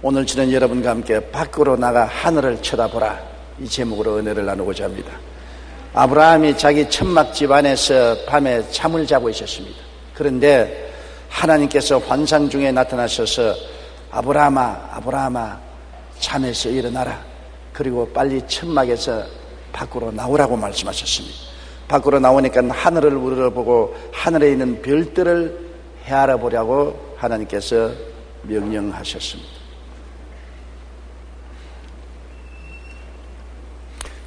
오늘 저는 여러분과 함께 밖으로 나가 하늘을 쳐다보라, 이 제목으로 은혜를 나누고자 합니다. 아브라함이 자기 천막 집 안에서 밤에 잠을 자고 있었습니다. 그런데 하나님께서 환상 중에 나타나셔서 아브라함아, 아브라함아, 잠에서 일어나라, 그리고 빨리 천막에서 밖으로 나오라고 말씀하셨습니다. 밖으로 나오니까 하늘을 우러러보고 하늘에 있는 별들을 헤아려 보려고 하나님께서 명령하셨습니다.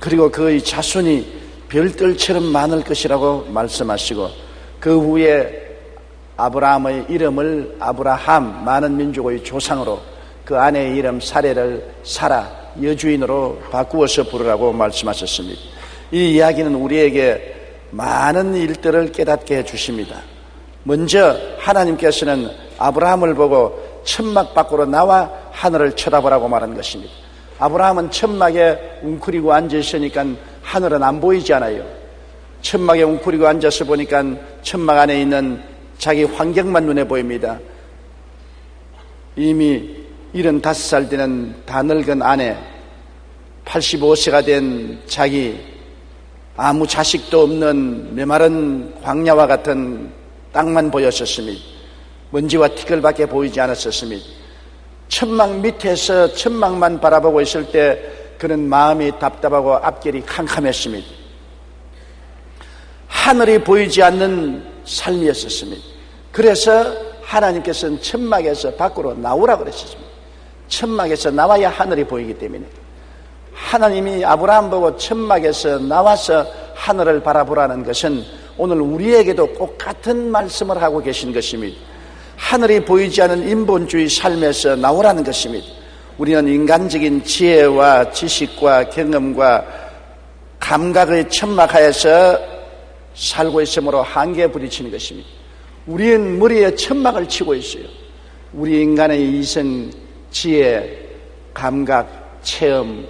그리고 그의 자손이 별들처럼 많을 것이라고 말씀하시고, 그 후에 아브라함의 이름을 아브라함, 많은 민족의 조상으로, 그 아내의 이름 사레를 사라, 여주인으로 바꾸어서 부르라고 말씀하셨습니다. 이 이야기는 우리에게 많은 일들을 깨닫게 해주십니다. 먼저 하나님께서는 아브라함을 보고 천막 밖으로 나와 하늘을 쳐다보라고 말한 것입니다. 아브라함은 천막에 웅크리고 앉아있으니까 하늘은 안 보이지 않아요. 천막에 웅크리고 앉아서 보니까 천막 안에 있는 자기 환경만 눈에 보입니다. 이미 75살 되는 다 늙은 아내, 85세가 된 자기, 아무 자식도 없는 메마른 광야와 같은 땅만 보였었습니다. 먼지와 티끌밖에 보이지 않았었습니다. 천막 밑에서 천막만 바라보고 있을 때 그는 마음이 답답하고 앞길이 캄캄했습니다. 하늘이 보이지 않는 삶이었습니다. 그래서 하나님께서는 천막에서 밖으로 나오라고 그러셨습니다. 천막에서 나와야 하늘이 보이기 때문에 하나님이 아브라함 보고 천막에서 나와서 하늘을 바라보라는 것은 오늘 우리에게도 똑같은 말씀을 하고 계신 것입니다. 하늘이 보이지 않은 인본주의 삶에서 나오라는 것입니다. 우리는 인간적인 지혜와 지식과 경험과 감각의 천막하에서 살고 있으므로 한계에 부딪히는 것입니다. 우리는 머리에 천막을 치고 있어요. 우리 인간의 이성, 지혜, 감각, 체험,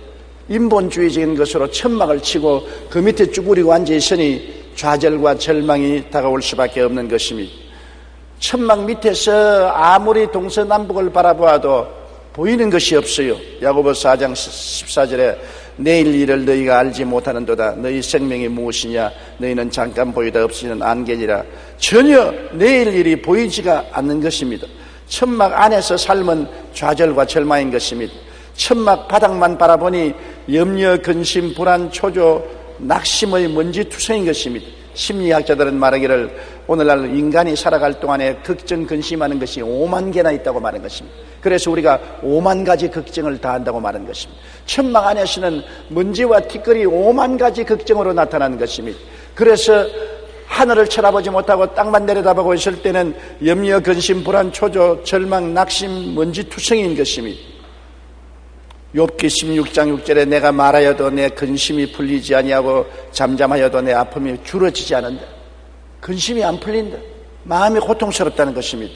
인본주의적인 것으로 천막을 치고 그 밑에 쭈그리고 앉아있으니 좌절과 절망이 다가올 수밖에 없는 것입니다. 천막 밑에서 아무리 동서남북을 바라보아도 보이는 것이 없어요. 야고보서 4장 14절에 내일 일을 너희가 알지 못하는도다. 너희 생명이 무엇이냐? 너희는 잠깐 보이다 없이는 안개니라. 전혀 내일 일이 보이지가 않는 것입니다. 천막 안에서 삶은 좌절과 절망인 것입니다. 천막 바닥만 바라보니 염려, 근심, 불안, 초조, 낙심의 먼지투성인 것입니다. 심리학자들은 말하기를 오늘날 인간이 살아갈 동안에 걱정, 근심하는 것이 5만 개나 있다고 말하는 것입니다. 그래서 우리가 5만 가지 걱정을 다 한다고 말하는 것입니다. 천막 안에서는 먼지와 티끌이 5만 가지 걱정으로 나타나는 것입니다. 그래서 하늘을 쳐다보지 못하고 땅만 내려다보고 있을 때는 염려, 근심, 불안, 초조, 절망, 낙심, 먼지투성인 것입니다. 욥기 16장 6절에 내가 말하여도 내 근심이 풀리지 아니하고 잠잠하여도 내 아픔이 줄어지지 않는다. 근심이 안 풀린다. 마음이 고통스럽다는 것입니다.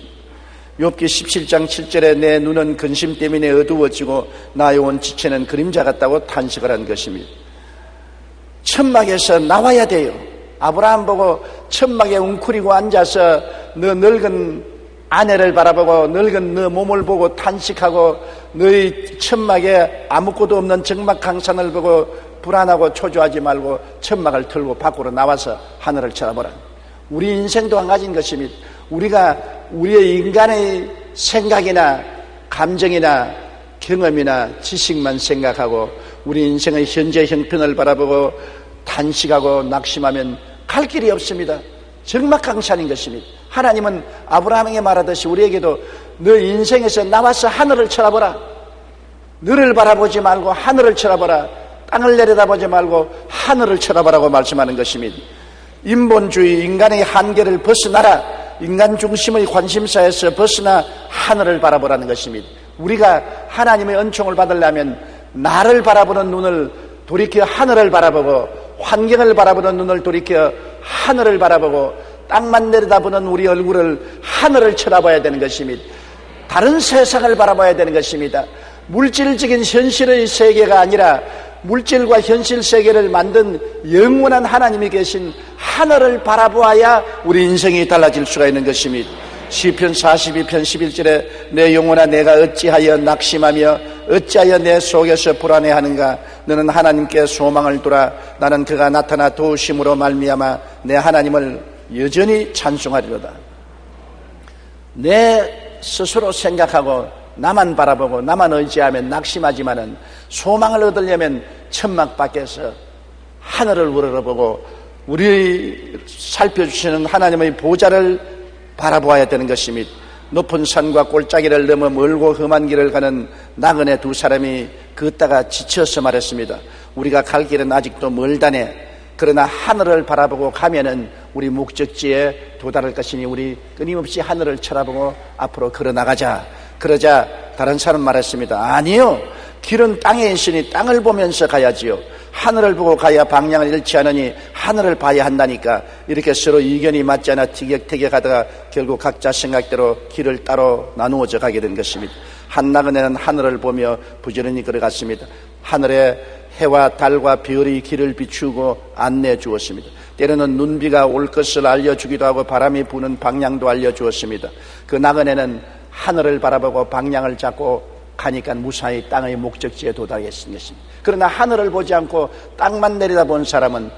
욥기 17장 7절에 내 눈은 근심 때문에 어두워지고 나의 온 지체는 그림자 같다고 탄식을 한 것입니다. 천막에서 나와야 돼요. 아브라함 보고 천막에 웅크리고 앉아서 너 늙은 아내를 바라보고 늙은 너 몸을 보고 탄식하고 너희 천막에 아무것도 없는 적막한 산을 보고 불안하고 초조하지 말고 천막을 털고 밖으로 나와서 하늘을 쳐다보라. 우리 인생도 한 가지인 것입니다. 우리가 우리의 인간의 생각이나 감정이나 경험이나 지식만 생각하고 우리 인생의 현재 형편을 바라보고 탄식하고 낙심하면 갈 길이 없습니다. 적막한 산인 것입니다. 하나님은 아브라함에게 말하듯이 우리에게도 너 인생에서 나와서 하늘을 쳐다보라. 너를 바라보지 말고 하늘을 쳐다보라. 땅을 내려다보지 말고 하늘을 쳐다보라고 말씀하는 것입니다. 인본주의, 인간의 한계를 벗어나라. 인간 중심의 관심사에서 벗어나 하늘을 바라보라는 것입니다. 우리가 하나님의 은총을 받으려면 나를 바라보는 눈을 돌이켜 하늘을 바라보고 환경을 바라보는 눈을 돌이켜 하늘을 바라보고 땅만 내려다보는 우리 얼굴을 하늘을 쳐다봐야 되는 것입니다. 다른 세상을 바라봐야 되는 것입니다. 물질적인 현실의 세계가 아니라 물질과 현실 세계를 만든 영원한 하나님이 계신 하늘을 바라보아야 우리 인생이 달라질 수가 있는 것입니다. 시편 42편 11절에 내 영혼아 내가 어찌하여 낙심하며 어찌하여 내 속에서 불안해하는가. 너는 하나님께 소망을 두라. 나는 그가 나타나 도우심으로 말미암아 내 하나님을 여전히 찬송하리로다. 내 스스로 생각하고 나만 바라보고 나만 의지하면 낙심하지만은 소망을 얻으려면 천막 밖에서 하늘을 우러러보고 우리 살펴주시는 하나님의 보좌를 바라보아야 되는 것입니다. 높은 산과 골짜기를 넘어 멀고 험한 길을 가는 나그네 두 사람이 걷다가 지쳐서 말했습니다. 우리가 갈 길은 아직도 멀다네. 그러나 하늘을 바라보고 가면은 우리 목적지에 도달할 것이니 우리 끊임없이 하늘을 쳐다보고 앞으로 걸어나가자. 그러자 다른 사람 말했습니다. 아니요, 길은 땅에 있으니 땅을 보면서 가야지요. 하늘을 보고 가야 방향을 잃지 않으니 하늘을 봐야 한다니까. 이렇게 서로 의견이 맞지 않아 티격태격하다가 결국 각자 생각대로 길을 따로 나누어져 가게 된 것입니다. 한 나그네는 하늘을 보며 부지런히 걸어갔습니다. 하늘에 해와 달과 별이 길을 비추고 안내해 주었습니다. 때로는 눈비가 올 것을 알려주기도 하고 바람이 부는 방향도 알려주었습니다. 그 나그네는 하늘을 바라보고 방향을 잡고 가니까 무사히 땅의 목적지에 도달했습니다. 그러나 하늘을 보지 않고 땅만 내려다본 사람은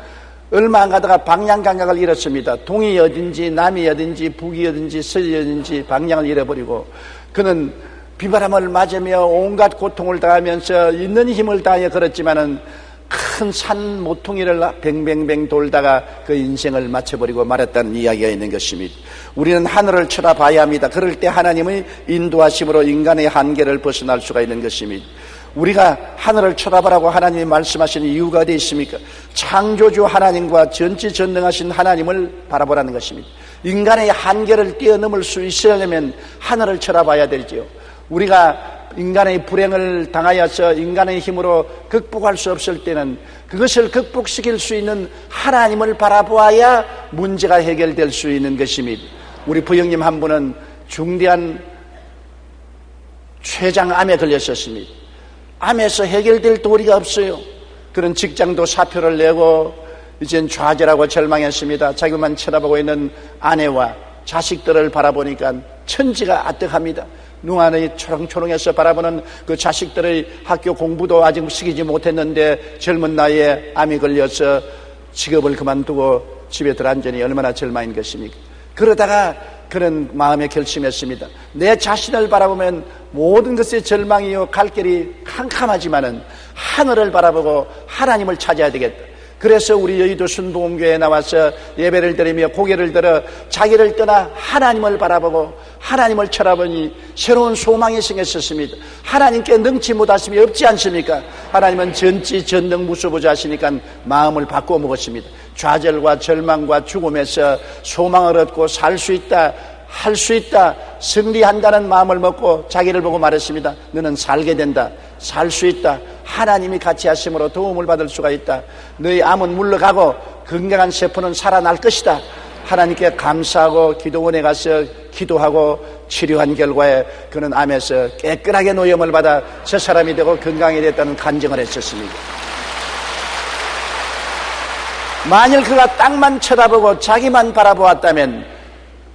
얼마 안 가다가 방향 감각을 잃었습니다. 동이 어딘지 남이 어딘지 북이 어딘지 서이 어딘지 방향을 잃어버리고 그는 비바람을 맞으며 온갖 고통을 당하면서 있는 힘을 다해 걸었지만은 큰 산 모퉁이를 뱅뱅뱅 돌다가 그 인생을 마쳐버리고 말았다는 이야기가 있는 것입니다. 우리는 하늘을 쳐다봐야 합니다. 그럴 때 하나님의 인도하심으로 인간의 한계를 벗어날 수가 있는 것입니다. 우리가 하늘을 쳐다보라고 하나님이 말씀하시는 이유가 어디 있습니까? 창조주 하나님과 전지전능하신 하나님을 바라보라는 것입니다. 인간의 한계를 뛰어넘을 수 있으려면 하늘을 쳐다봐야 되죠. 우리가 인간의 불행을 당하여서 인간의 힘으로 극복할 수 없을 때는 그것을 극복시킬 수 있는 하나님을 바라보아야 문제가 해결될 수 있는 것입니다. 우리 부형님 한 분은 중대한 췌장암에 걸렸었습니다. 암에서 해결될 도리가 없어요. 그런 직장도 사표를 내고 이젠 좌절하고 절망했습니다. 자기만 쳐다보고 있는 아내와 자식들을 바라보니까 천지가 아득합니다. 눈 안에 초롱초롱해서 바라보는 그 자식들의 학교 공부도 아직 시키지 못했는데 젊은 나이에 암이 걸려서 직업을 그만두고 집에 들어앉으니 얼마나 절망인 것입니까? 그러다가 그런 마음에 결심했습니다. 내 자신을 바라보면 모든 것에 절망이요 갈 길이 캄캄하지만은 하늘을 바라보고 하나님을 찾아야 되겠다. 그래서 우리 여의도 순복음교회에 나와서 예배를 드리며 고개를 들어 자기를 떠나 하나님을 바라보고 하나님을 쳐다보니 새로운 소망이 생겼었습니다. 하나님께 능치 못하심이 없지 않습니까? 하나님은 전지전능 무소부자시니까 마음을 바꾸어 먹었습니다. 좌절과 절망과 죽음에서 소망을 얻고 살 수 있다, 할 수 있다, 승리한다는 마음을 먹고 자기를 보고 말했습니다. 너는 살게 된다, 살 수 있다, 하나님이 같이 하심으로 도움을 받을 수가 있다. 너희 암은 물러가고 건강한 세포는 살아날 것이다. 하나님께 감사하고 기도원에 가서 기도하고 치료한 결과에 그는 암에서 깨끗하게 노염을 받아 저 사람이 되고 건강이 됐다는 간증을 했었습니다. 만일 그가 땅만 쳐다보고 자기만 바라보았다면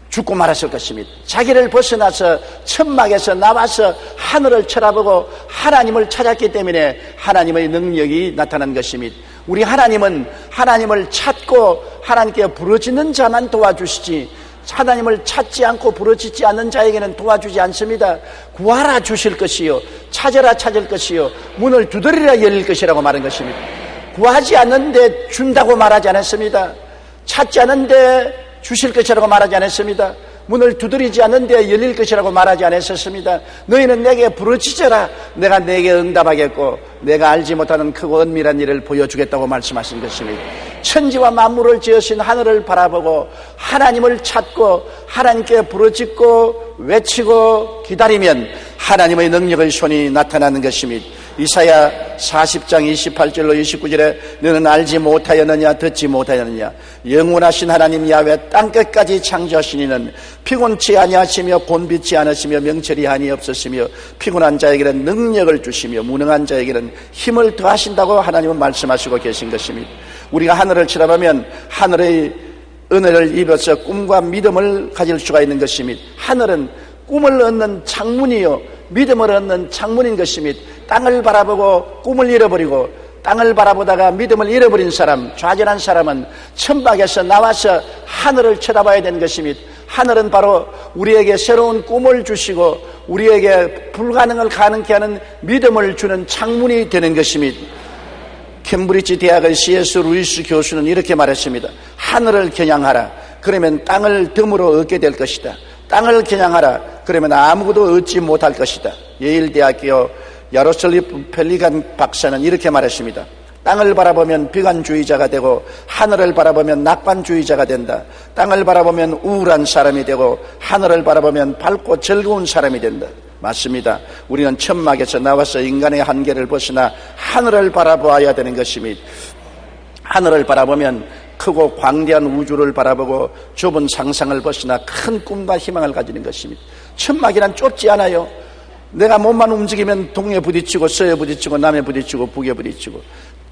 죽고 말았을 것입니다. 자기를 벗어나서 천막에서 나와서 하늘을 쳐다보고 하나님을 찾았기 때문에 하나님의 능력이 나타난 것입니다. 우리 하나님은 하나님을 찾고 하나님께 부르짖는 자만 도와주시지 하나님을 찾지 않고 부르짖지 않는 자에게는 도와주지 않습니다. 구하라 주실 것이요 찾으라 찾을 것이요 문을 두드리라 열릴 것이라고 말한 것입니다. 구하지 않는데 준다고 말하지 않았습니다. 찾지 않는데 주실 것이라고 말하지 않았습니다. 문을 두드리지 않는데 열릴 것이라고 말하지 않았었습니다. 너희는 내게 부르짖어라. 내가 내게 응답하겠고 내가 알지 못하는 크고 은밀한 일을 보여주겠다고 말씀하신 것입니다. 천지와 만물을 지으신 하늘을 바라보고 하나님을 찾고 하나님께 부르짖고 외치고 기다리면 하나님의 능력의 손이 나타나는 것입니다. 이사야 40장 28절로 29절에 너는 알지 못하였느냐 듣지 못하였느냐 영원하신 하나님 야훼 땅끝까지 창조하신 이는 피곤치 아니하시며 곤비치 않으시며 명철이 한이 없으시며 피곤한 자에게는 능력을 주시며 무능한 자에게는 힘을 더하신다고 하나님은 말씀하시고 계신 것입니다. 우리가 하늘을 쳐다보면 하늘의 은혜를 입어서 꿈과 믿음을 가질 수가 있는 것입니다. 하늘은 꿈을 얻는 창문이요 믿음을 얻는 창문인 것입니다. 땅을 바라보고 꿈을 잃어버리고 땅을 바라보다가 믿음을 잃어버린 사람, 좌절한 사람은 천막에서 나와서 하늘을 쳐다봐야 되는 것입니다. 하늘은 바로 우리에게 새로운 꿈을 주시고 우리에게 불가능을 가능케 하는 믿음을 주는 창문이 되는 것입니다. 캠브리지 대학의 C.S. 루이스 교수는 이렇게 말했습니다. 하늘을 겨냥하라. 그러면 땅을 덤으로 얻게 될 것이다. 땅을 겨냥하라. 그러면 아무것도 얻지 못할 것이다. 예일대학교 야로슬립 펠리간 박사는 이렇게 말했습니다. 땅을 바라보면 비관주의자가 되고 하늘을 바라보면 낙관주의자가 된다. 땅을 바라보면 우울한 사람이 되고 하늘을 바라보면 밝고 즐거운 사람이 된다. 맞습니다. 우리는 천막에서 나와서 인간의 한계를 벗어나 하늘을 바라봐야 되는 것입니다. 하늘을 바라보면 크고 광대한 우주를 바라보고 좁은 상상을 벗어나 큰 꿈과 희망을 가지는 것입니다. 천막이란 좁지 않아요. 내가 몸만 움직이면 동에 부딪히고 서에 부딪히고 남에 부딪히고 북에 부딪히고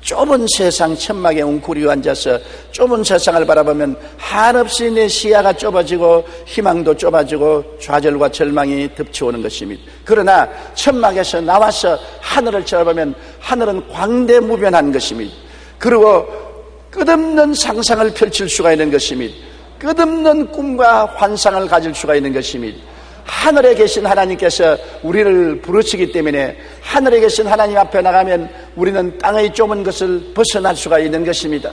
좁은 세상 천막에 웅크리고 앉아서 좁은 세상을 바라보면 한없이 내 시야가 좁아지고 희망도 좁아지고 좌절과 절망이 덮쳐오는 것입니다. 그러나 천막에서 나와서 하늘을 쳐다보면 하늘은 광대무변한 것입니다. 그리고 끝없는 상상을 펼칠 수가 있는 것입니다. 끝없는 꿈과 환상을 가질 수가 있는 것입니다. 하늘에 계신 하나님께서 우리를 부르시기 때문에 하늘에 계신 하나님 앞에 나가면 우리는 땅의 좁은 것을 벗어날 수가 있는 것입니다.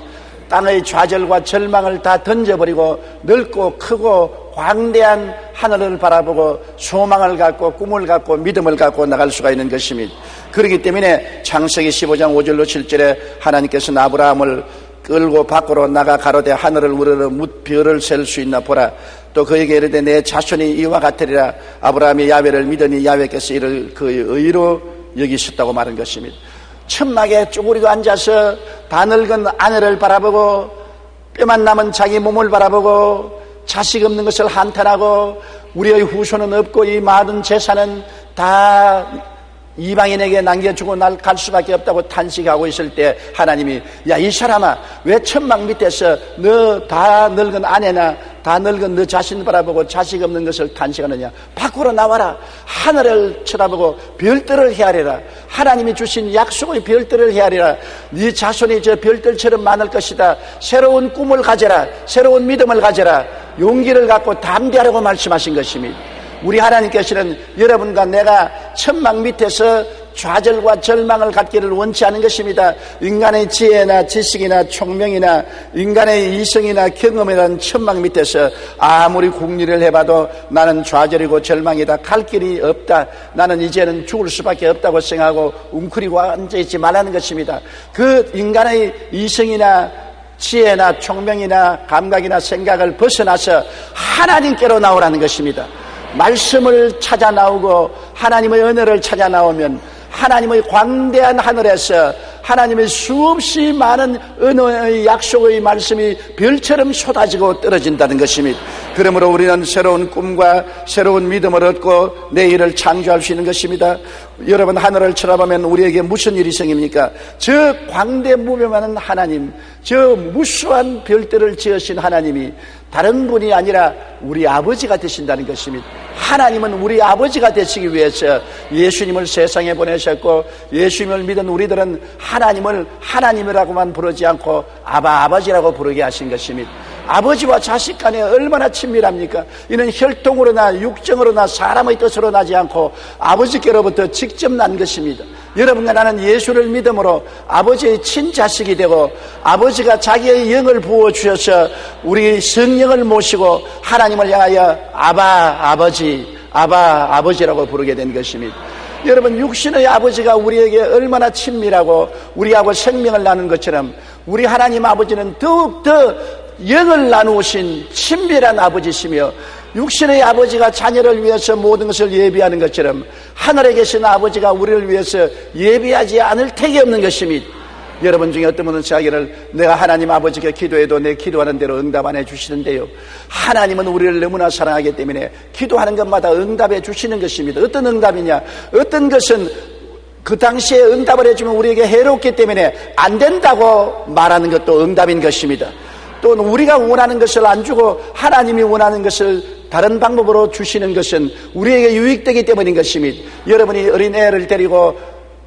땅의 좌절과 절망을 다 던져버리고 넓고 크고 광대한 하늘을 바라보고 소망을 갖고 꿈을 갖고 믿음을 갖고 나갈 수가 있는 것입니다. 그렇기 때문에 창세기 15장 5절로 7절에 하나님께서는 아브라함을 끌고 밖으로 나가 가로되 하늘을 우러러 뭇 별을 셀 수 있나 보라. 또 그에게 이르되 내 자손이 이와 같으리라. 아브라함이 야훼를 믿으니 야훼께서 이를 그의 의로 여기셨다고 말한 것입니다. 천막에 쭈그리고 앉아서 다 늙은 아내를 바라보고 뼈만 남은 자기 몸을 바라보고 자식 없는 것을 한탄하고 우리의 후손은 없고 이 많은 재산은 다 이방인에게 남겨주고 날 갈 수밖에 없다고 탄식하고 있을 때 하나님이 야 이 사람아 왜 천막 밑에서 너 다 늙은 아내나 다 늙은 너 자신 바라보고 자식 없는 것을 탄식하느냐. 밖으로 나와라. 하늘을 쳐다보고 별들을 헤아리라. 하나님이 주신 약속의 별들을 헤아리라. 네 자손이 저 별들처럼 많을 것이다. 새로운 꿈을 가져라. 새로운 믿음을 가져라. 용기를 갖고 담대하라고 말씀하신 것입니다. 우리 하나님께서는 여러분과 내가 천막 밑에서 좌절과 절망을 갖기를 원치 않은 것입니다. 인간의 지혜나 지식이나 총명이나 인간의 이성이나 경험이라는 천막 밑에서 아무리 궁리를 해봐도 나는 좌절이고 절망이다. 갈 길이 없다. 나는 이제는 죽을 수밖에 없다고 생각하고 웅크리고 앉아있지 말라는 것입니다. 그 인간의 이성이나 지혜나 총명이나 감각이나 생각을 벗어나서 하나님께로 나오라는 것입니다. 말씀을 찾아 나오고 하나님의 은혜를 찾아 나오면 하나님의 광대한 하늘에서 하나님의 수없이 많은 은혜의 약속의 말씀이 별처럼 쏟아지고 떨어진다는 것입니다. 그러므로 우리는 새로운 꿈과 새로운 믿음을 얻고 내일을 창조할 수 있는 것입니다. 여러분 하늘을 쳐다보면 우리에게 무슨 일이 생깁니까? 저 광대무변한 하나님, 저 무수한 별들을 지으신 하나님이 다른 분이 아니라 우리 아버지가 되신다는 것입니다. 하나님은 우리 아버지가 되시기 위해서 예수님을 세상에 보내셨고 예수님을 믿은 우리들은 하나님을 하나님이라고만 부르지 않고 아버지라고 부르게 하신 것입니다. 아버지와 자식 간에 얼마나 친밀합니까? 이는 혈통으로나 육정으로나 사람의 뜻으로 나지 않고 아버지께로부터 직접 난 것입니다. 여러분과 나는 예수를 믿음으로 아버지의 친자식이 되고 아버지가 자기의 영을 부어주셔서 우리 성령을 모시고 하나님을 향하여 아버지라고 부르게 된 것입니다. 여러분 육신의 아버지가 우리에게 얼마나 친밀하고 우리하고 생명을 나눈 것처럼 우리 하나님 아버지는 더욱더 영을 나누신 친밀한 아버지시며 육신의 아버지가 자녀를 위해서 모든 것을 예비하는 것처럼 하늘에 계신 아버지가 우리를 위해서 예비하지 않을 택이 없는 것입니다. 여러분 중에 어떤 분은 자기를 내가 하나님 아버지께 기도해도 내 기도하는 대로 응답 안 해주시는데요. 하나님은 우리를 너무나 사랑하기 때문에 기도하는 것마다 응답해 주시는 것입니다. 어떤 응답이냐? 어떤 것은 그 당시에 응답을 해주면 우리에게 해롭기 때문에 안 된다고 말하는 것도 응답인 것입니다. 또 우리가 원하는 것을 안 주고 하나님이 원하는 것을 다른 방법으로 주시는 것은 우리에게 유익되기 때문인 것입니다. 여러분이 어린애를 데리고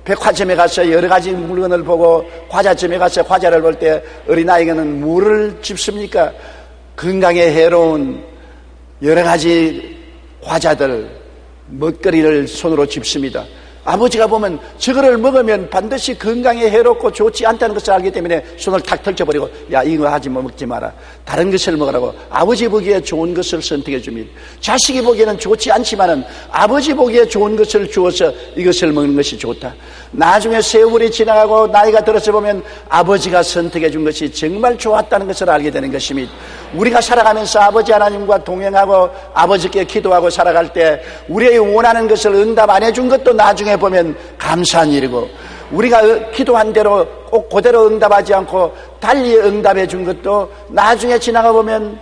백화점에 가서 여러 가지 물건을 보고 과자점에 가서 과자를 볼 때 어린아이에게는 뭐를 집습니까? 건강에 해로운 여러 가지 과자들, 먹거리를 손으로 집습니다. 아버지가 보면 저거를 먹으면 반드시 건강에 해롭고 좋지 않다는 것을 알기 때문에 손을 탁 털쳐버리고 야 이거 하지 먹지 마라, 다른 것을 먹으라고 아버지 보기에 좋은 것을 선택해 줍니다. 자식이 보기에는 좋지 않지만은 아버지 보기에 좋은 것을 주어서 이것을 먹는 것이 좋다. 나중에 세월이 지나가고 나이가 들어서 보면 아버지가 선택해 준 것이 정말 좋았다는 것을 알게 되는 것입니다. 우리가 살아가면서 아버지 하나님과 동행하고 아버지께 기도하고 살아갈 때 우리의 원하는 것을 응답 안 해준 것도 나중에 보면 감사한 일이고, 우리가 기도한 대로 꼭 그대로 응답하지 않고 달리 응답해 준 것도 나중에 지나가 보면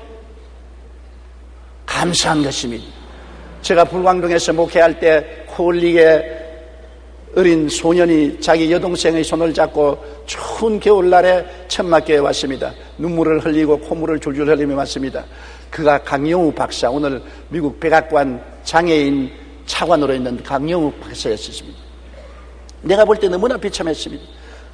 감사한 것입니다. 제가 불광동에서 목회할 때 코올리게 어린 소년이 자기 여동생의 손을 잡고 추운 겨울날에 천막교에 왔습니다. 눈물을 흘리고 콧물을 줄줄 흘리며 왔습니다. 그가 강영우 박사, 오늘 미국 백악관 장애인 차관으로 있는 강영우 박사였습니다. 내가 볼 때 너무나 비참했습니다.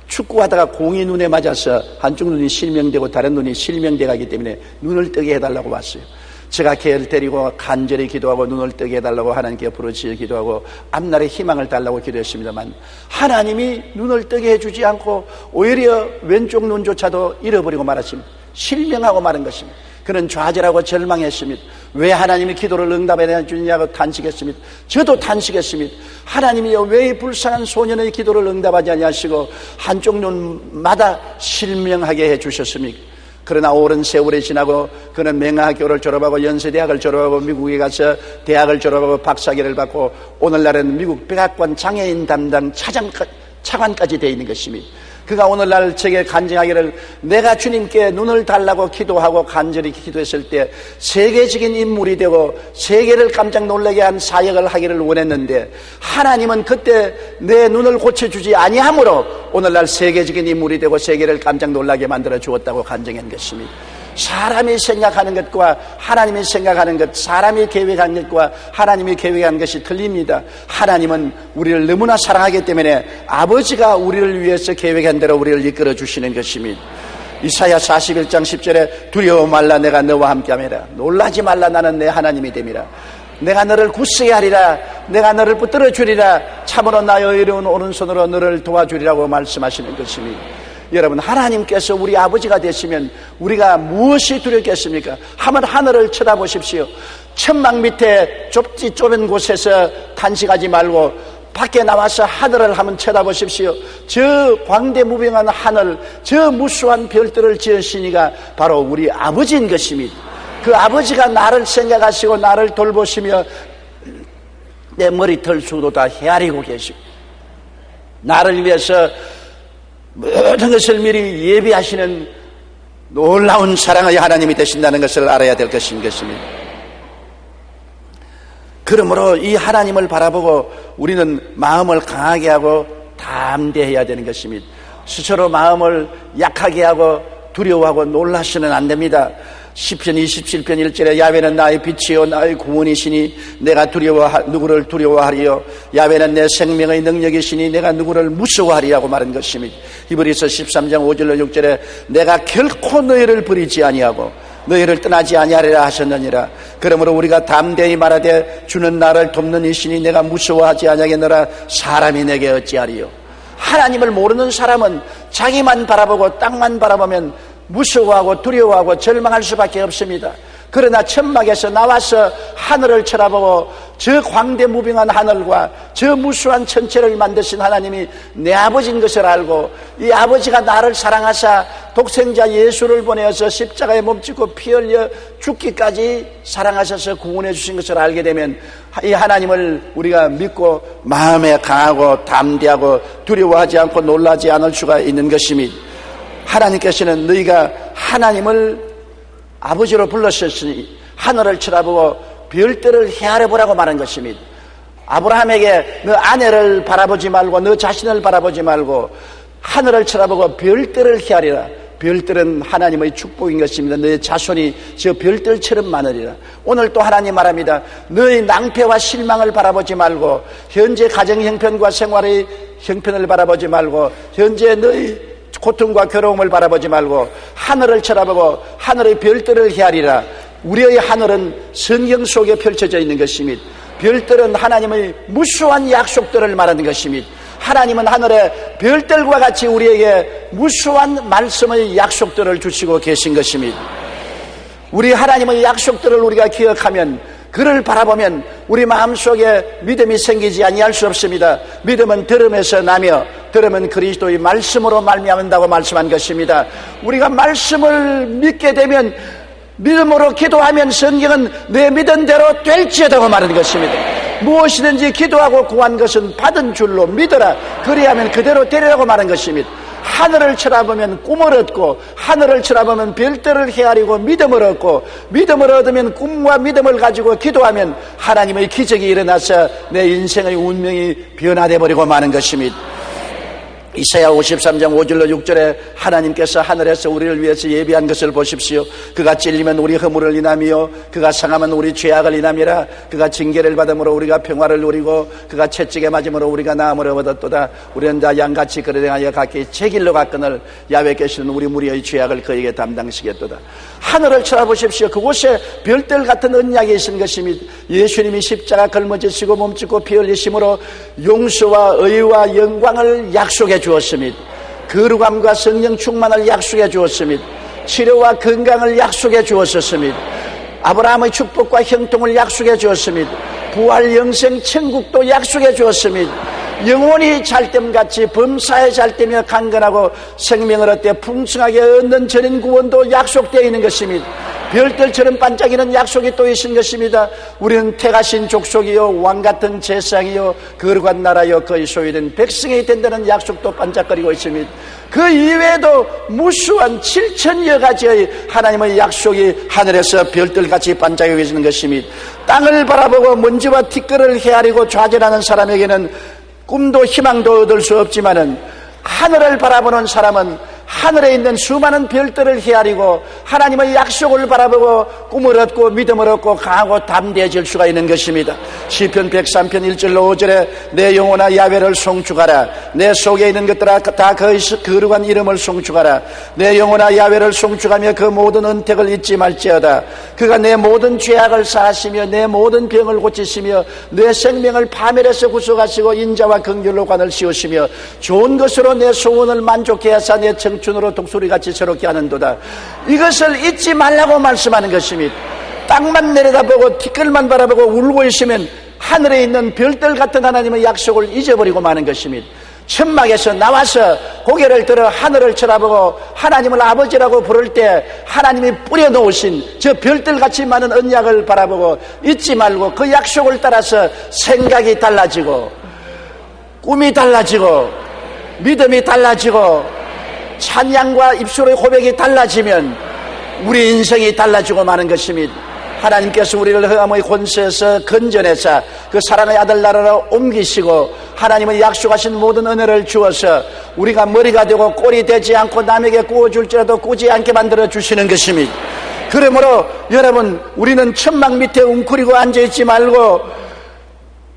축구하다가 공이 눈에 맞아서 한쪽 눈이 실명되고 다른 눈이 실명돼 가기 때문에 눈을 뜨게 해달라고 왔어요. 제가 걔를 데리고 간절히 기도하고 눈을 뜨게 해달라고 하나님께 부르짖어 기도하고 앞날에 희망을 달라고 기도했습니다만 하나님이 눈을 뜨게 해주지 않고 오히려 왼쪽 눈조차도 잃어버리고 말았습니다. 실명하고 마는 것입니다. 그는 좌절하고 절망했습니다. 왜 하나님이 기도를 응답해 주느냐고 탄식했습니다. 저도 탄식했습니다. 하나님이여 왜 이 불쌍한 소년의 기도를 응답하지 아니하시고 한쪽 눈마다 실명하게 해주셨습니까? 그러나 오랜 세월이 지나고 그는 맹하학교를 졸업하고 연세대학을 졸업하고 미국에 가서 대학을 졸업하고 박사학위를 받고 오늘날은 미국 백악관 장애인 담당 차관까지 되어 있는 것입니다. 그가 오늘날 제게 간증하기를 내가 주님께 눈을 달라고 기도하고 간절히 기도했을 때 세계적인 인물이 되고 세계를 깜짝 놀라게 한 사역을 하기를 원했는데 하나님은 그때 내 눈을 고쳐주지 아니하므로 오늘날 세계적인 인물이 되고 세계를 깜짝 놀라게 만들어 주었다고 간증한 것입니다. 사람이 생각하는 것과 하나님이 생각하는 것, 사람이 계획한 것과 하나님이 계획한 것이 틀립니다. 하나님은 우리를 너무나 사랑하기 때문에 아버지가 우리를 위해서 계획한 대로 우리를 이끌어 주시는 것입니다. 이사야 41장 10절에 두려워 말라 내가 너와 함께함이라, 놀라지 말라 나는 내 하나님이 됨이라, 내가 너를 굳세게 하리라, 내가 너를 붙들어 주리라, 참으로 나의 의로운 오른손으로 너를 도와주리라고 말씀하시는 것입니다. 여러분, 하나님께서 우리 아버지가 되시면 우리가 무엇이 두렵겠습니까? 한번 하늘을 쳐다보십시오. 천막 밑에 좁은 곳에서 탄식하지 말고 밖에 나와서 하늘을 한번 쳐다보십시오. 저 광대무병한 하늘, 저 무수한 별들을 지으시니가 바로 우리 아버지인 것입니다. 그 아버지가 나를 생각하시고 나를 돌보시며 내 머리털 수도 다 헤아리고 계시고 나를 위해서 모든 것을 미리 예비하시는 놀라운 사랑의 하나님이 되신다는 것을 알아야 될 것인 것입니다. 그러므로 이 하나님을 바라보고 우리는 마음을 강하게 하고 담대해야 되는 것입니다. 스스로 마음을 약하게 하고 두려워하고 놀라서는 안 됩니다. 시편 27편 1절에 야훼는 나의 빛이요 나의 구원이시니 내가 누구를 두려워하리요, 야훼는 내 생명의 능력이시니 내가 누구를 무서워하리라고 말한 것입니다. 히브리서 13장 5절로 6절에 내가 결코 너희를 버리지 아니하고 너희를 떠나지 아니하리라 하셨느니라. 그러므로 우리가 담대히 말하되 주는 나를 돕는 이시니 내가 무서워하지 아니하겠노라. 사람이 내게 어찌하리요. 하나님을 모르는 사람은 자기만 바라보고 땅만 바라보면 무서워하고 두려워하고 절망할 수밖에 없습니다. 그러나 천막에서 나와서 하늘을 쳐다보고 저 광대무빙한 하늘과 저 무수한 천체를 만드신 하나님이 내 아버지인 것을 알고 이 아버지가 나를 사랑하사 독생자 예수를 보내어서 십자가에 몸짓고 피 흘려 죽기까지 사랑하셔서 구원해 주신 것을 알게 되면 이 하나님을 우리가 믿고 마음에 강하고 담대하고 두려워하지 않고 놀라지 않을 수가 있는 것입니다. 하나님께서는 너희가 하나님을 아버지로 불렀으니 하늘을 쳐다보고 별들을 헤아려보라고 말한 것입니다. 아브라함에게 너 아내를 바라보지 말고 너 자신을 바라보지 말고 하늘을 쳐다보고 별들을 헤아리라. 별들은 하나님의 축복인 것입니다. 너희 자손이 저 별들처럼 많으리라. 오늘 또 하나님 말합니다. 너희 낭패와 실망을 바라보지 말고, 현재 가정 형편과 생활의 형편을 바라보지 말고, 현재 너희 고통과 괴로움을 바라보지 말고 하늘을 쳐다보고 하늘의 별들을 헤아리라. 우리의 하늘은 성경 속에 펼쳐져 있는 것입니다. 별들은 하나님의 무수한 약속들을 말하는 것입니다. 하나님은 하늘의 별들과 같이 우리에게 무수한 말씀의 약속들을 주시고 계신 것입니다. 우리 하나님의 약속들을 우리가 기억하면, 그를 바라보면 우리 마음속에 믿음이 생기지 아니할 수 없습니다. 믿음은 들음에서 나며 들음은 그리스도의 말씀으로 말미암는다고 말씀한 것입니다. 우리가 말씀을 믿게 되면, 믿음으로 기도하면 성경은 내 믿은 대로 될지어다고 말하는 것입니다. 무엇이든지 기도하고 구한 것은 받은 줄로 믿어라. 그리하면 그대로 되리라고 말한 것입니다. 하늘을 쳐다보면 꿈을 얻고, 하늘을 쳐다보면 별들을 헤아리고 믿음을 얻고, 믿음을 얻으면 꿈과 믿음을 가지고 기도하면 하나님의 기적이 일어나서 내 인생의 운명이 변화되어 버리고 마는 것입니다. 이사야 53장 5절로 6절에 하나님께서 하늘에서 우리를 위해서 예비한 것을 보십시오. 그가 찔리면 우리 허물을 인하며 그가 상하면 우리 죄악을 인함이라. 그가 징계를 받음으로 우리가 평화를 누리고 그가 채찍에 맞음으로 우리가 나음을 얻었도다. 우리는 다 양같이 그를 행하여 각기 제 길로 갔거늘 야훼께서는 우리 무리의 죄악을 그에게 담당시켰도다. 하늘을 쳐다보십시오. 그곳에 별들 같은 언약이 있는 것입니다. 예수님이 십자가 걸머지시고 몸짓고 피 흘리심으로 용서와 의와 영광을 약속해 주었습니다. 거룩함과 성령 충만을 약속해 주었습니다. 치료와 건강을 약속해 주었습니다. 아브라함의 축복과 형통을 약속해 주었습니다. 부활 영생 천국도 약속해 주었습니다. 영원히 잘됨같이 범사에 잘되며 강건하고 생명을 얻되 풍성하게 얻는 전인 구원도 약속되어 있는 것입니다. 별들처럼 반짝이는 약속이 또 있는 것입니다. 우리는 택하신 족속이요 왕같은 제상이요 거룩한 나라요 그의 소유된 백성이 된다는 약속도 반짝거리고 있습니다. 그 이외에도 무수한 7천여 가지의 하나님의 약속이 하늘에서 별들같이 반짝이고 계시는 것입니다. 땅을 바라보고 먼지와 티끌을 헤아리고 좌절하는 사람에게는 꿈도 희망도 얻을 수 없지만은, 하늘을 바라보는 사람은 하늘에 있는 수많은 별들을 헤아리고 하나님의 약속을 바라보고 꿈을 얻고 믿음을 얻고 강하고 담대해질 수가 있는 것입니다. 시편 103편 1절로 5절에 내 영혼아 야훼를 송축하라. 내 속에 있는 것들아 다 그의 거룩한 이름을 송축하라. 내 영혼아 야훼를 송축하며 그 모든 은택을 잊지 말지어다. 그가 내 모든 죄악을 사하시며 내 모든 병을 고치시며 내 생명을 파멸에서 구속하시고 인자와 긍휼로 관을 씌우시며 좋은 것으로 내 소원을 만족해 하사 내 청춘으로 독수리같이 새롭게 하는도다. 이것을 잊지 말라고 말씀하는 것입니다. 땅만 내려다보고 티끌만 바라보고 울고 있으면 하늘에 있는 별들 같은 하나님의 약속을 잊어버리고 마는 것입니다. 천막에서 나와서 고개를 들어 하늘을 쳐다보고 하나님을 아버지라고 부를 때 하나님이 뿌려놓으신 저 별들같이 많은 언약을 바라보고 잊지 말고 그 약속을 따라서 생각이 달라지고 꿈이 달라지고 믿음이 달라지고 찬양과 입술의 고백이 달라지면 우리 인생이 달라지고 마는 것입니다. 하나님께서 우리를 흑암의 권세에서 건져내사 그 사랑의 아들 나라로 옮기시고 하나님의 약속하신 모든 은혜를 주어서 우리가 머리가 되고 꼴이 되지 않고 남에게 구워줄지라도 꾸지 않게 만들어 주시는 것입니다. 그러므로 여러분, 우리는 천막 밑에 웅크리고 앉아있지 말고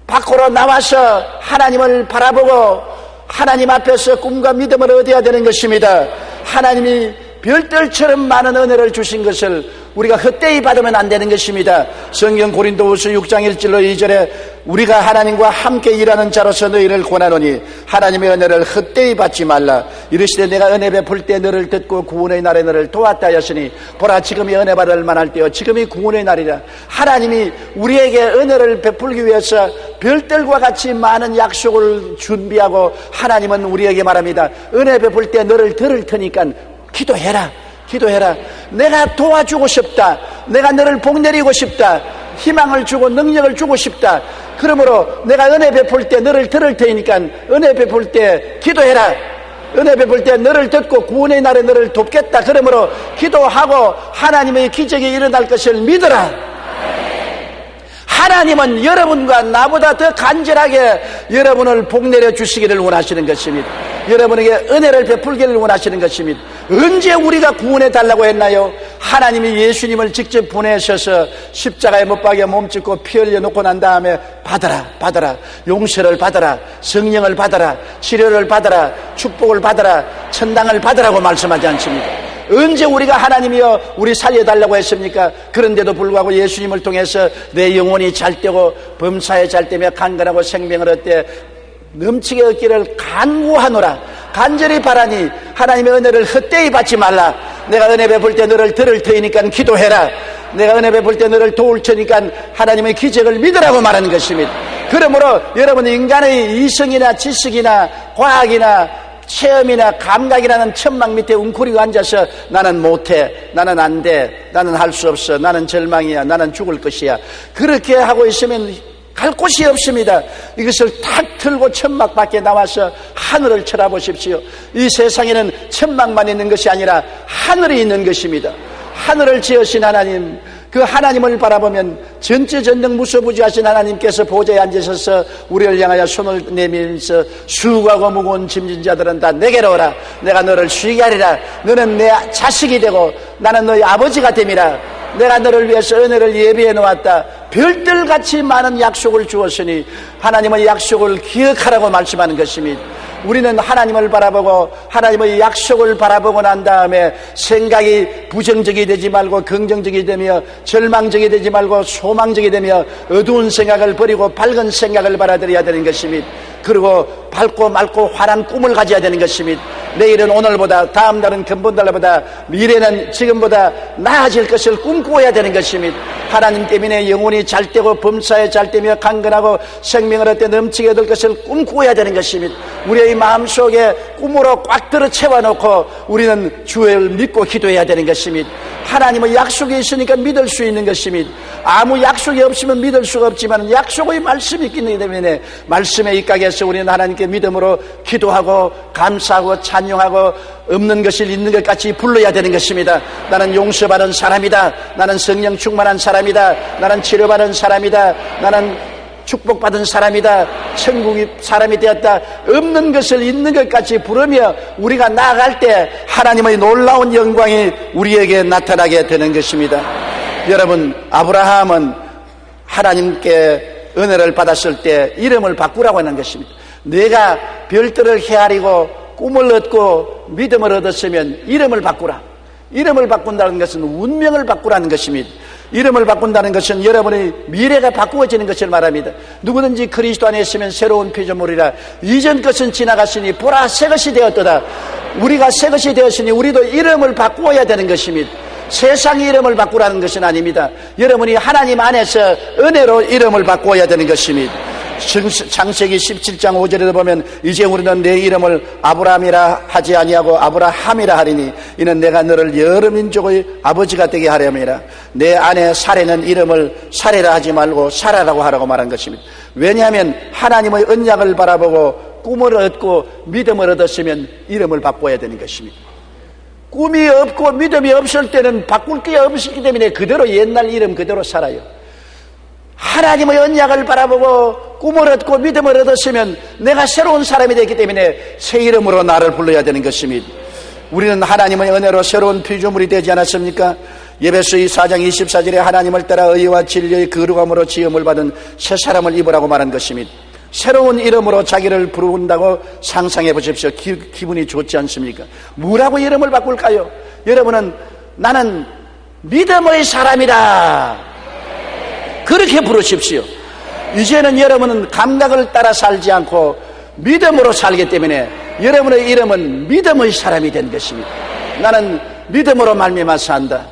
밖으로 나와서 하나님을 바라보고 하나님 앞에서 꿈과 믿음을 얻어야 되는 것입니다. 하나님이 별들처럼 많은 은혜를 주신 것을 우리가 헛되이 받으면 안 되는 것입니다. 성경 고린도후서 6장 1절로 2절에 우리가 하나님과 함께 일하는 자로서 너희를 권하노니 하나님의 은혜를 헛되이 받지 말라. 이르시되 내가 은혜 베풀 때 너를 듣고 구원의 날에 너를 도왔다 하였으니 보라 지금이 은혜 받을 만할 때요 지금이 구원의 날이라. 하나님이 우리에게 은혜를 베풀기 위해서 별들과 같이 많은 약속을 준비하고 하나님은 우리에게 말합니다. 은혜 베풀 때 너를 들을 테니까 기도해라. 기도해라. 내가 도와주고 싶다. 내가 너를 복내리고 싶다. 희망을 주고 능력을 주고 싶다. 그러므로 내가 은혜 베풀 때 너를 들을 테니까 은혜 베풀 때 기도해라. 은혜 베풀 때 너를 듣고 구원의 날에 너를 돕겠다. 그러므로 기도하고 하나님의 기적이 일어날 것을 믿어라. 하나님은 여러분과 나보다 더 간절하게 여러분을 복내려 주시기를 원하시는 것입니다. 여러분에게 은혜를 베풀기를 원하시는 것입니다. 언제 우리가 구원해 달라고 했나요? 하나님이 예수님을 직접 보내셔서 십자가에 못 박여 몸짓고 피 흘려 놓고 난 다음에 받아라, 용서를 받아라, 성령을 받아라, 치료를 받아라, 축복을 받아라, 천당을 받으라고 말씀하지 않습니까? 언제 우리가 하나님이여 우리 살려달라고 했습니까? 그런데도 불구하고 예수님을 통해서 내 영혼이 잘되고 범사에 잘되며 강건하고 생명을 얻되 넘치게 얻기를 간구하노라. 간절히 바라니 하나님의 은혜를 헛되이 받지 말라. 내가 은혜 베풀 때 너를 들을 터이니까 기도해라. 내가 은혜 베풀 때 너를 도울 테니까 하나님의 기적을 믿으라고 말하는 것입니다. 그러므로 여러분 인간의 이성이나 지식이나 과학이나 체험이나 감각이라는 천막 밑에 웅크리고 앉아서 나는 못해, 나는 안 돼, 나는 할 수 없어, 나는 절망이야, 나는 죽을 것이야, 그렇게 하고 있으면 갈 곳이 없습니다. 이것을 탁 틀고 천막 밖에 나와서 하늘을 쳐다보십시오. 이 세상에는 천막만 있는 것이 아니라 하늘이 있는 것입니다. 하늘을 지으신 하나님, 그 하나님을 바라보면 전지전능 무소부지하신 하나님께서 보좌에 앉으셔서 우리를 향하여 손을 내밀면서 수고하고 무거운 짐진 자들은 다 내게로 오라. 내가 너를 쉬게 하리라. 너는 내 자식이 되고 나는 너의 아버지가 됨이라. 내가 너를 위해서 은혜를 예비해 놓았다. 별들같이 많은 약속을 주었으니 하나님의 약속을 기억하라고 말씀하는 것입니다. 우리는 하나님을 바라보고 하나님의 약속을 바라보고 난 다음에 생각이 부정적이 되지 말고 긍정적이 되며 절망적이 되지 말고 소망적이 되며 어두운 생각을 버리고 밝은 생각을 받아들여야 되는 것입니다. 그리고 밝고 맑고 환한 꿈을 가져야 되는 것입니다. 내일은 오늘보다, 다음 달은 근본달보다, 미래는 지금보다 나아질 것을 꿈꾸어야 되는 것입니다. 하나님 때문에 영혼이 잘되고 범사에 잘되며 강건하고 생명을 얻되 넘치게 얻을 것을 꿈꾸어야 되는 것입니다. 우리의 마음속에 꿈으로 꽉 들어 채워놓고 우리는 주를 믿고 기도해야 되는 것입니다. 하나님의 약속이 있으니까 믿을 수 있는 것입니다. 아무 약속이 없으면 믿을 수가 없지만 약속의 말씀이 있기 때문에 말씀에 입각해서 우리는 하나님께 믿음으로 기도하고 감사하고 찬양하고 없는 것을 있는 것 같이 불러야 되는 것입니다. 나는 용서받은 사람이다. 나는 성령 충만한 사람이다. 나는 치료받은 사람이다. 나는 축복받은 사람이다. 천국의 사람이 되었다. 없는 것을 있는 것 같이 부르며 우리가 나아갈 때 하나님의 놀라운 영광이 우리에게 나타나게 되는 것입니다. 여러분, 아브라함은 하나님께 은혜를 받았을 때 이름을 바꾸라고 하는 것입니다. 내가 별들을 헤아리고 꿈을 얻고 믿음을 얻었으면 이름을 바꾸라. 이름을 바꾼다는 것은 운명을 바꾸라는 것입니다. 이름을 바꾼다는 것은 여러분의 미래가 바꾸어지는 것을 말합니다. 누구든지 그리스도 안에 있으면 새로운 피조물이라. 이전 것은 지나갔으니 보라 새 것이 되었도다. 우리가 새 것이 되었으니 우리도 이름을 바꾸어야 되는 것입니다. 세상의 이름을 바꾸라는 것은 아닙니다. 여러분이 하나님 안에서 은혜로 이름을 바꾸어야 되는 것입니다. 창세기 17장 5절에도 보면 이제 우리는 내 이름을 아브라함이라 하지 아니하고 아브라함이라 하리니 이는 내가 너를 여러 민족의 아버지가 되게 하려니라. 내 아내 사레는 이름을 사레라 하지 말고 사라라고 하라고 말한 것입니다. 왜냐하면 하나님의 언약을 바라보고 꿈을 얻고 믿음을 얻었으면 이름을 바꿔야 되는 것입니다. 꿈이 없고 믿음이 없을 때는 바꿀 게 없기 때문에 그대로 옛날 이름 그대로 살아요. 하나님의 언약을 바라보고 꿈을 얻고 믿음을 얻었으면 내가 새로운 사람이 되기 때문에 새 이름으로 나를 불러야 되는 것입니다. 우리는 하나님의 은혜로 새로운 피조물이 되지 않았습니까? 에베소서 4장 24절에 하나님을 따라 의와 진리의 거룩함으로 지음을 받은 새 사람을 입으라고 말한 것입니다. 새로운 이름으로 자기를 부른다고 상상해 보십시오. 기분이 좋지 않습니까? 뭐라고 이름을 바꿀까요? 여러분은 나는 믿음의 사람이다, 그렇게 부르십시오. 이제는 여러분은 감각을 따라 살지 않고 믿음으로 살기 때문에 여러분의 이름은 믿음의 사람이 된 것입니다. 나는 믿음으로 말미암아 산다.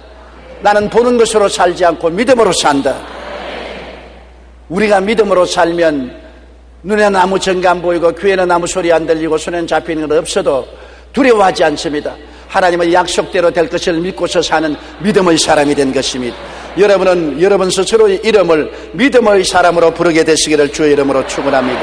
나는 보는 것으로 살지 않고 믿음으로 산다. 우리가 믿음으로 살면 눈에는 아무 증거 안 보이고 귀에는 아무 소리 안 들리고 손에는 잡히는 것 없어도 두려워하지 않습니다. 하나님의 약속대로 될 것을 믿고서 사는 믿음의 사람이 된 것입니다. 여러분은 여러분 스스로의 이름을 믿음의 사람으로 부르게 되시기를 주의 이름으로 축원합니다.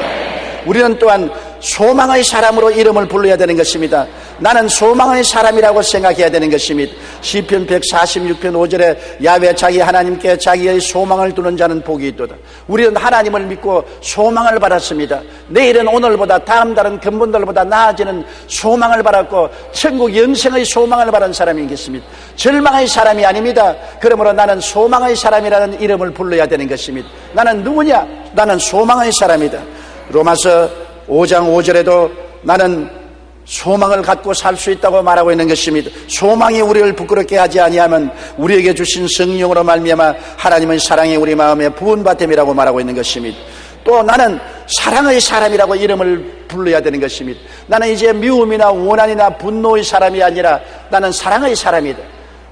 우리는 또한 소망의 사람으로 이름을 불러야 되는 것입니다. 나는 소망의 사람이라고 생각해야 되는 것입니다. 시편 146편 5절에 야훼 자기 하나님께 자기의 소망을 두는 자는 복이 있도다. 우리는 하나님을 믿고 소망을 받았습니다. 내일은 오늘보다 다음 달은 근본들보다 나아지는 소망을 받았고 천국 영생의 소망을 받은 사람이겠습니다. 절망의 사람이 아닙니다. 그러므로 나는 소망의 사람이라는 이름을 불러야 되는 것입니다. 나는 누구냐? 나는 소망의 사람이다. 로마서 5장 5절에도 나는 소망을 갖고 살 수 있다고 말하고 있는 것입니다. 소망이 우리를 부끄럽게 하지 아니하면 우리에게 주신 성령으로 말미암아 하나님의 사랑이 우리 마음에 부은 바 됨이라고 말하고 있는 것입니다. 또 나는 사랑의 사람이라고 이름을 불러야 되는 것입니다. 나는 이제 미움이나 원한이나 분노의 사람이 아니라 나는 사랑의 사람이다.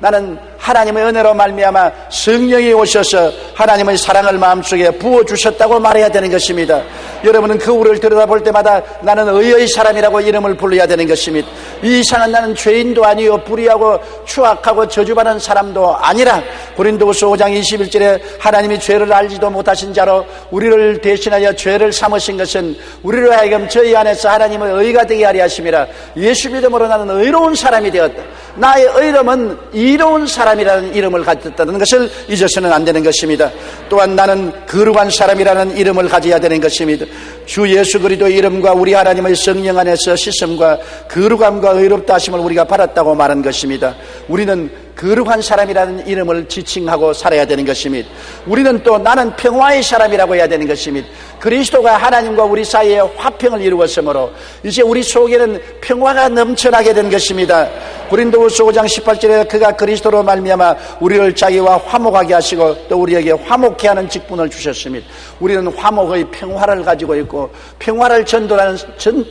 나는 하나님의 은혜로 말미암아 성령이 오셔서 하나님의 사랑을 마음속에 부어주셨다고 말해야 되는 것입니다. 여러분은 거울을 들여다볼 때마다 나는 의의 사람이라고 이름을 불러야 되는 것입니다. 이 이상은 나는 죄인도 아니요 불의하고 추악하고 저주받은 사람도 아니라 고린도후서 5장 21절에 하나님이 죄를 알지도 못하신 자로 우리를 대신하여 죄를 삼으신 것은 우리로 하여금 저희 안에서 하나님의 의가 되게 하려 하심이라. 예수 믿음으로 나는 의로운 사람이 되었다. 나의 의로움은 이로운 사람이라는 이름을 가졌다는 것을 잊어서는 안 되는 것입니다. 또한 나는 거룩한 사람이라는 이름을 가져야 되는 것입니다. 주 예수 그리스도의 이름과 우리 하나님의 성령 안에서 씻음과 거룩함과 의롭다 하심을 우리가 받았다고 말한 것입니다. 우리는 거룩한 사람이라는 이름을 지칭하고 살아야 되는 것입니다. 우리는 또 나는 평화의 사람이라고 해야 되는 것입니다. 그리스도가 하나님과 우리 사이에 화평을 이루었으므로 이제 우리 속에는 평화가 넘쳐나게 된 것입니다. 고린도후서 5장 18절에 그가 그리스도로 말미암아 우리를 자기와 화목하게 하시고 또 우리에게 화목케 하는 직분을 주셨습니다. 우리는 화목의 평화를 가지고 있고 평화를 전도하는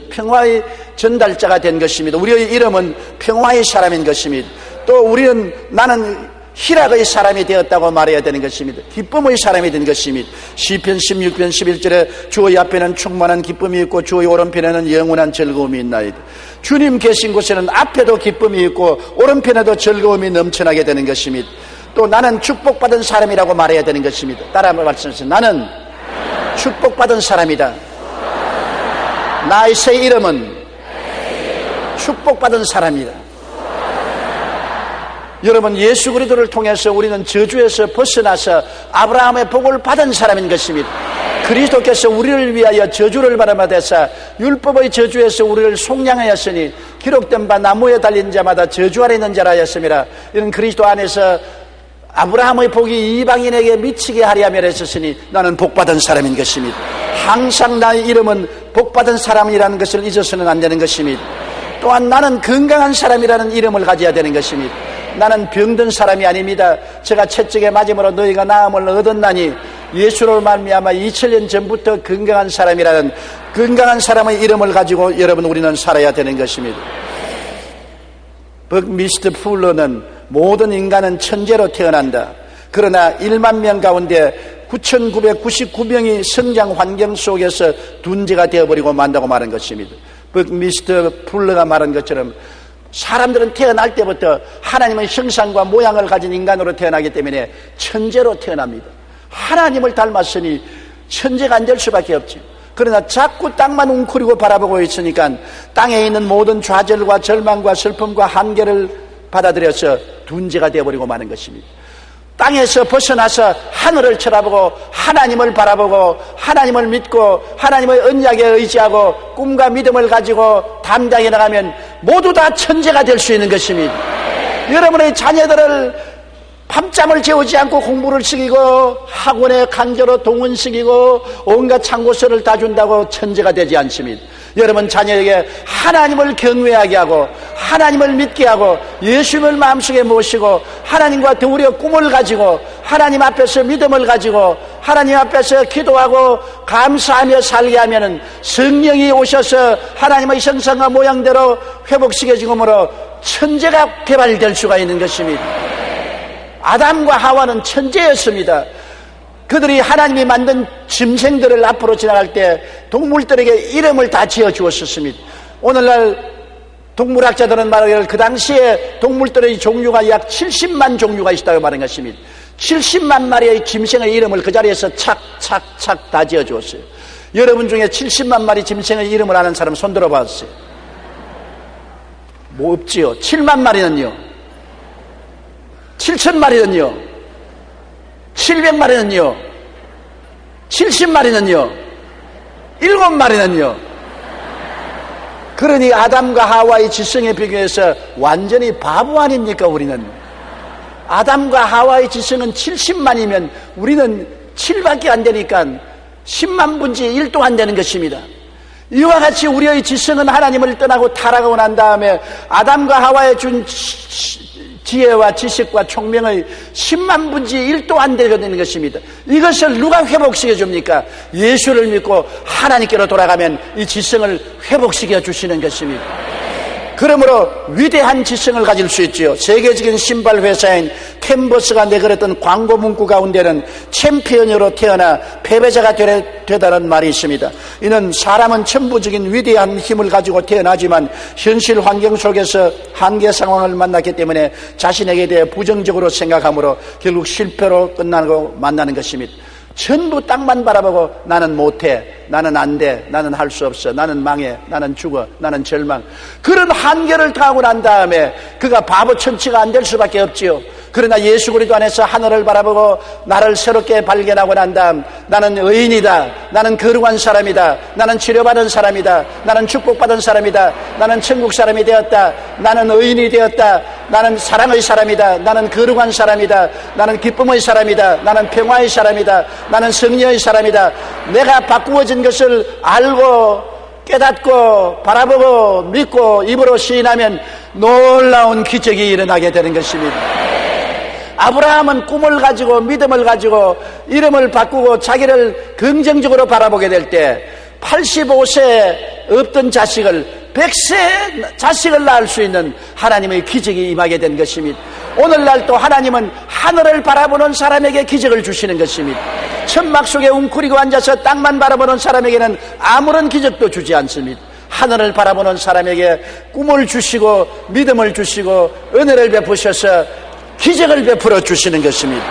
평화의 전달자가 된 것입니다. 우리의 이름은 평화의 사람인 것입니다. 또 우리는 나는 희락의 사람이 되었다고 말해야 되는 것입니다. 기쁨의 사람이 된 것입니다. 시편 16편 11절에 주의 앞에는 충만한 기쁨이 있고 주의 오른편에는 영원한 즐거움이 있나이다. 주님 계신 곳에는 앞에도 기쁨이 있고 오른편에도 즐거움이 넘쳐나게 되는 것입니다. 또 나는 축복받은 사람이라고 말해야 되는 것입니다. 따라 말씀하세요. 나는 축복받은 사람이다. 나의 새 이름은 축복받은 사람이다. 여러분, 예수 그리스도를 통해서 우리는 저주에서 벗어나서 아브라함의 복을 받은 사람인 것입니다. 그리스도께서 우리를 위하여 저주를 받아마 되사 율법의 저주에서 우리를 속량하였으니 기록된 바 나무에 달린 자마다 저주 아래 있는 자라 하였음이라. 이는 그리스도 안에서 아브라함의 복이 이방인에게 미치게 하려 하며 했었으니 나는 복받은 사람인 것입니다. 항상 나의 이름은 복받은 사람이라는 것을 잊어서는 안 되는 것입니다. 또한 나는 건강한 사람이라는 이름을 가져야 되는 것입니다. 나는 병든 사람이 아닙니다. 제가 채찍에 맞음으로 너희가 나음을 얻었나니 예수를 말미암아 2000년 전부터 건강한 사람이라는 건강한 사람의 이름을 가지고 여러분 우리는 살아야 되는 것입니다. 버크미스터 풀러는 모든 인간은 천재로 태어난다. 그러나 1만 명 가운데 9,999명이 성장 환경 속에서 둔재가 되어버리고 만다고 말한 것입니다. 버크미스터 풀러가 말한 것처럼 사람들은 태어날 때부터 하나님의 형상과 모양을 가진 인간으로 태어나기 때문에 천재로 태어납니다. 하나님을 닮았으니 천재가 안 될 수밖에 없죠. 그러나 자꾸 땅만 웅크리고 바라보고 있으니까 땅에 있는 모든 좌절과 절망과 슬픔과 한계를 받아들여서 둔재가 되어버리고 마는 것입니다. 땅에서 벗어나서 하늘을 쳐다보고 하나님을 바라보고 하나님을 믿고 하나님의 언약에 의지하고 꿈과 믿음을 가지고 담대하게 나가면 모두 다 천재가 될 수 있는 것입니다. 여러분의 자녀들을 밤잠을 재우지 않고 공부를 시키고 학원에 강제로 동원시키고 온갖 참고서를 다 준다고 천재가 되지 않습니다. 여러분 자녀에게 하나님을 경외하게 하고 하나님을 믿게 하고 예수님을 마음속에 모시고 하나님과 더불어 꿈을 가지고 하나님 앞에서 믿음을 가지고 하나님 앞에서 기도하고 감사하며 살게 하면은 성령이 오셔서 하나님의 형상과 모양대로 회복시켜주므로 천재가 개발될 수가 있는 것입니다. 아담과 하와는 천재였습니다. 그들이 하나님이 만든 짐승들을 앞으로 지나갈 때 동물들에게 이름을 다 지어 주었습니다. 오늘날 동물학자들은 말하기를 그 당시에 동물들의 종류가 약 70만 종류가 있다고 말한 것입니다. 70만 마리의 짐승의 이름을 그 자리에서 착착착 다 지어 주었어요. 여러분 중에 70만 마리 짐승의 이름을 아는 사람 손 들어 봤어요. 뭐 없지요. 7만 마리는요. 7천 마리는요. 700마리는요. 70마리는요. 7마리는요. 그러니 아담과 하와의 지성에 비교해서 완전히 바보 아닙니까? 우리는 아담과 하와의 지성은 70만이면 우리는 7밖에 안 되니까 10만 분지 1도 안 되는 것입니다. 이와 같이 우리의 지성은 하나님을 떠나고 타락하고 난 다음에 아담과 하와에 준 지혜와 지식과 총명의 10만 분지 1도 안 되는 것입니다. 이것을 누가 회복시켜 줍니까? 예수를 믿고 하나님께로 돌아가면 이 지성을 회복시켜 주시는 것입니다. 그러므로 위대한 지성을 가질 수 있지요. 세계적인 신발 회사인 캔버스가 내걸었던 광고 문구 가운데는 챔피언으로 태어나 패배자가 되다는 말이 있습니다. 이는 사람은 천부적인 위대한 힘을 가지고 태어나지만 현실 환경 속에서 한계 상황을 만났기 때문에 자신에게 대해 부정적으로 생각하므로 결국 실패로 끝나고 만나는 것입니다. 전부 땅만 바라보고 나는 못해, 나는 안 돼, 나는 할 수 없어, 나는 망해, 나는 죽어, 나는 절망. 그런 한계를 당하고 난 다음에 그가 바보 천치가 안 될 수밖에 없지요. 그러나 예수 그리스도 안에서 하늘을 바라보고 나를 새롭게 발견하고 난 다음 나는 의인이다, 나는 거룩한 사람이다, 나는 치료받은 사람이다, 나는 축복받은 사람이다, 나는 천국 사람이 되었다, 나는 의인이 되었다, 나는 사랑의 사람이다, 나는 거룩한 사람이다, 나는 기쁨의 사람이다, 나는 평화의 사람이다, 나는 승리의 사람이다. 내가 바꾸어진 것을 알고 깨닫고 바라보고 믿고 입으로 시인하면 놀라운 기적이 일어나게 되는 것입니다. 아브라함은 꿈을 가지고 믿음을 가지고 이름을 바꾸고 자기를 긍정적으로 바라보게 될 때 85세 없던 자식을 100세 자식을 낳을 수 있는 하나님의 기적이 임하게 된 것입니다. 오늘날 또 하나님은 하늘을 바라보는 사람에게 기적을 주시는 것입니다. 천막 속에 웅크리고 앉아서 땅만 바라보는 사람에게는 아무런 기적도 주지 않습니다. 하늘을 바라보는 사람에게 꿈을 주시고 믿음을 주시고 은혜를 베푸셔서 기적을 베풀어 주시는 것입니다.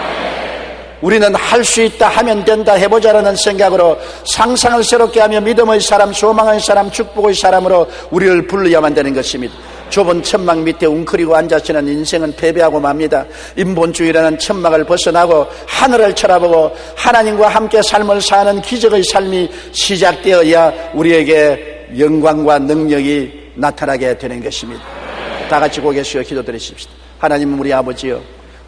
우리는 할 수 있다, 하면 된다, 해보자라는 생각으로 상상을 새롭게 하며 믿음의 사람, 소망의 사람, 축복의 사람으로 우리를 불러야만 되는 것입니다. 좁은 천막 밑에 웅크리고 앉아서는 인생은 패배하고 맙니다. 인본주의라는 천막을 벗어나고 하늘을 쳐다보고 하나님과 함께 삶을 사는 기적의 삶이 시작되어야 우리에게 영광과 능력이 나타나게 되는 것입니다. 다 같이 고개 숙여 기도드리십시다. 하나님, 우리 아버지여,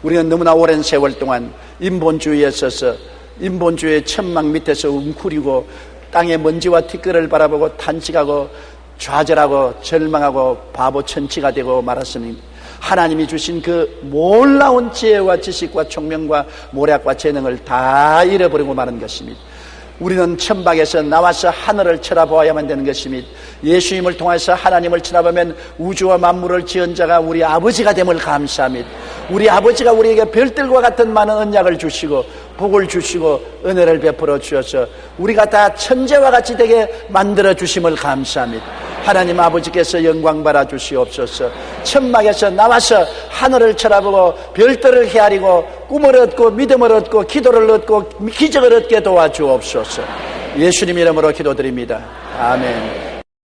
우리는 너무나 오랜 세월 동안 인본주의에 있어서 인본주의의 천막 밑에서 웅크리고 땅의 먼지와 티끌을 바라보고 탄식하고 좌절하고 절망하고 바보 천치가 되고 말았습니다. 하나님이 주신 그 놀라운 지혜와 지식과 총명과 모략과 재능을 다 잃어버리고 마는 것입니다. 우리는 천박에서 나와서 하늘을 쳐다보아야만 되는 것입니다. 예수님을 통해서 하나님을 쳐다보면 우주와 만물을 지은 자가 우리 아버지가 됨을 감사합니다. 우리 아버지가 우리에게 별들과 같은 많은 언약을 주시고 복을 주시고 은혜를 베풀어 주셔서 우리가 다 천재와 같이 되게 만들어 주심을 감사합니다. 하나님 아버지께서 영광 받아 주시옵소서. 천막에서 나와서 하늘을 쳐다보고 별들을 헤아리고 꿈을 얻고 믿음을 얻고 기도를 얻고 기적을 얻게 도와주옵소서. 예수님 이름으로 기도드립니다. 아멘.